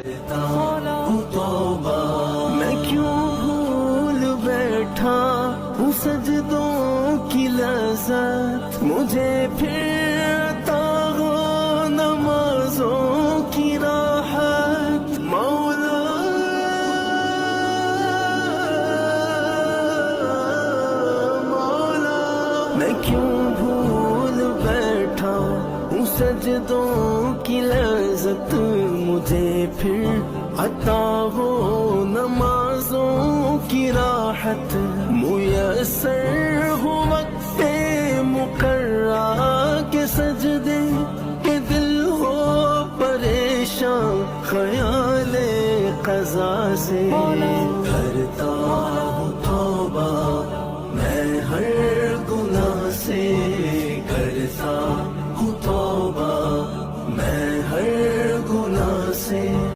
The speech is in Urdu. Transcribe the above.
میں کیوں بھول بیٹھا ہوں سجدوں کی لذت، مجھے پھر عطا ہو نمازوں کی راحت مولا۔ میں کیوں بھول بیٹھا ہوں سجدوں کی لذت، مجھے پھر عطا ہو نمازوں کی راحت، میسر ہو وقت مقررہ کے سجدے کہ دل ہو پریشان خیال قضا سے، کرتا